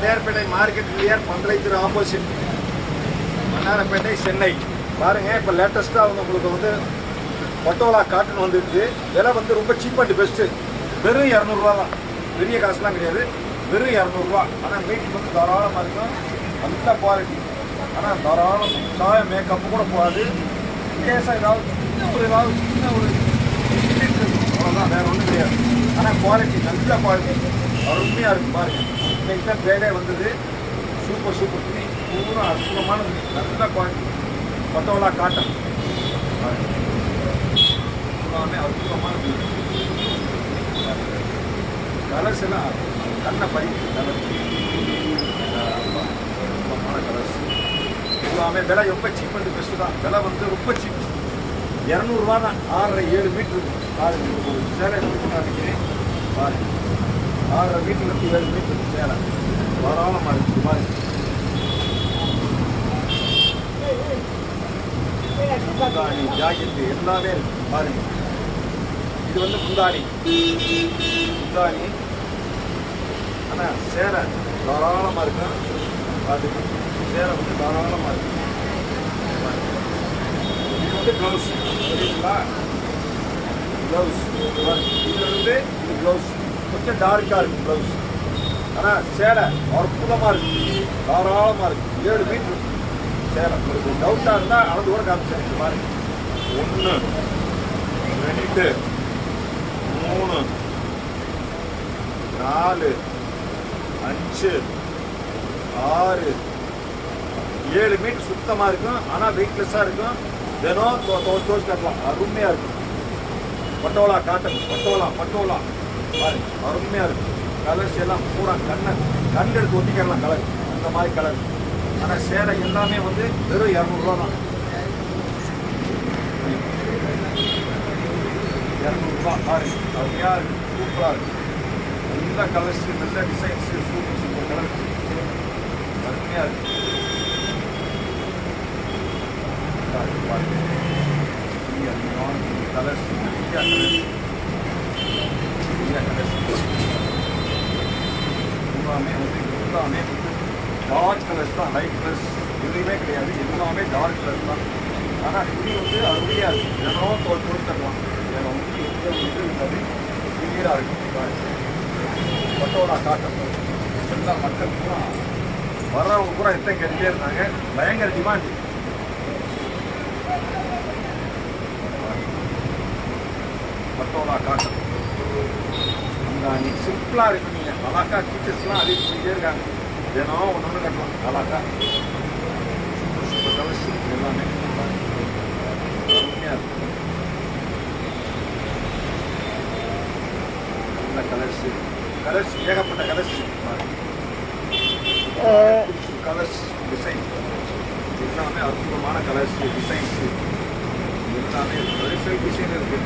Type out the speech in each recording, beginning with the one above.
Tondiarpet market near பந்தலை திரு opposite Mannarpettai Chennai. பாருங்கள், இப்போ லேட்டஸ்ட்டாக வந்து உங்களுக்கு வந்து பட்டோலா காட்டன் வந்துருக்கு. விலை வந்து ரொம்ப சீப் அண்ட் பெஸ்ட்டு. வெறும் 200 தான். பெரிய காசுலாம் கிடையாது, வெறும் 200. ஆனால் மீட் வந்து தாராளமாக இருக்கும், நல்ல குவாலிட்டி. ஆனால் தாராளம் சாயம் மேக்கப்பு கூட போகாது. கேஸாக ஏதாவது சின்ன ஒரு அவ்வளோதான், வேறு ஒன்றும் கிடையாது. ஆனால் குவாலிட்டி நல்ல குவாலிட்டி, அருமையாக இருக்குது. பாருங்கள், இன்னைக்கு தான் பேடே வந்தது. சூப்பர் துணி, பூரா அற்புதமான துணி, நல்ல குவாலிட்டி. பட்டோலா காட்டன் எல்லாமே அற்புதமான துணி. கலர்ஸ் எல்லாம் கண்ணை பறிக்கு கலர், அற்புதமான கலர்ஸ் எல்லாமே. விலை ரொம்ப சீப் அண்ட் பெஸ்ட்டு தான். விலை வந்து ரொம்ப சீப், 200 தான். 6.5-7 மீட்ரு பாருங்க. ஒரு சேலை எடுத்துன்னு நினைக்கிறேன். பாருங்க, 6.5 மீட்டர்லேருந்து 7 மீட்டர் சேலை தாராளமாக இருக்குது. பாருங்க, முந்தாணி ஜாக்கெட்டு எல்லாமே இருக்குது. பாருங்க, இது வந்து முந்தாணி. ஆனால் சேலை தாராளமாக இருக்கும். அது சேலை வந்து தாராளமாக இருக்கும். இது வந்து ப்ளவுஸ், தெரியுங்களா? ப்ளவுஸ் இது வந்து இது ப்ளவுஸ் கொஞ்சம் டார்க்காக இருக்குது ப்ளவுஸ். ஆனால் சேலை அற்புதமாக இருக்குது, தாராளமாக இருக்குது. 7 மீட்ரு சேலை. உங்களுக்கு டவுட்டாக இருந்தால் அளந்து கூட காமிச்சிருக்கு. பாருங்க, 1 2 3 4 5 6 7 மீட்டர் சுத்தமாக இருக்கும். ஆனால் வெயிட்லெஸ்ஸாக இருக்கும். தினம் தோச்சு கட்டலாம், அருமையாக இருக்கும். பட்டோலா காட்டன், பட்டோலா பாருங்க, அருமையாக இருக்கும். கலர்ஸ் எல்லாம் பூரா கண் எடுத்து ஒட்டிக்கலாம் கலர், அந்த மாதிரி கலர். ஆனால் சேலை எல்லாமே வந்து வெறும் 200 தான். 200 பாருங்க, அருமையாக இருக்குது, சூப்பராக இருக்குது. நல்ல கலர்ஸ், நல்ல டிசைன்ஸு, சூப்பர் கலர், அருமையாக இருக்குது. கலர்ஸ் எல்லாமே டார்க் கலர்ஸ் தான், லைட் கலர்ஸ் எதுவுமே கிடையாது. எல்லாமே டார்க் கலர்ஸ் தான். ஆனால் துணி வந்து அருமையாக இருக்குது. தினம் தோட்டலாம், வேறு வந்து எந்த இது இருக்காது, கிளியராக இருக்கும். பட்டோலா காட்டன் எல்லா மக்கள் பூரா வர்றவங்க பூரா எத்தனை கேட்டுகிட்டே இருந்தாங்க. பயங்கர டிமாண்ட். பட்டோலா காட்டன் முந்தாணி சிம்பிளாக இருக்கும். நீங்கள் அழகா டீச்சர்ஸ்லாம் அதே சொல்லிட்டே இருக்காங்க. தினம் ஒன்று கட்டலாம் அழகா. சூப்பர் கலர்ஸ் எல்லாமே அருமையாக இருக்கும். நல்ல கலர்ஸ் ஏகப்பட்ட கலர்ஸ் டிசைன் எல்லாமே அற்புதமான கலர்ஸ் டிசைன்ஸ் எல்லாமே டிசைன் இருக்கு.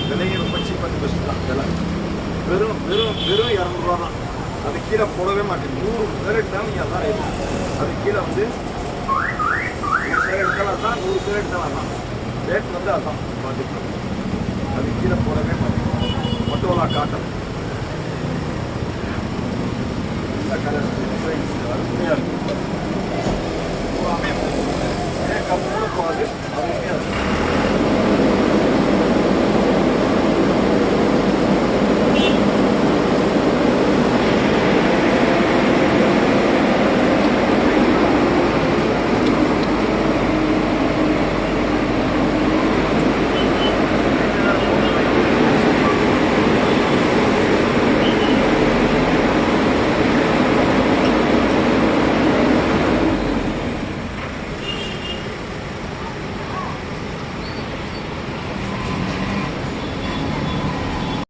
விலையும் ரொம்ப சீப் அண்ட் பெஸ்ட் தான். விலை வெறும் 200 தான். அது கீழே போடவே மாட்டேன். 100 பேர் எடுத்தாலும் நீங்கள் அதான் இருக்கும். அது கீழே வந்து 100 பேர் எடுத்தாலும் தான், 100 பேர் எடுத்தாலும் தான். ரேட் வந்து அதான் பார்த்துக்கலாம். அது கீழே போடவே மாட்டேன். பட்டோலா காட்டன் நல்ல கலர் டிசைன்ஸ் அருமையாக இருக்கும். எல்லாமே மேக்கப் கூட போகாது, அருமையாக இருக்கும்.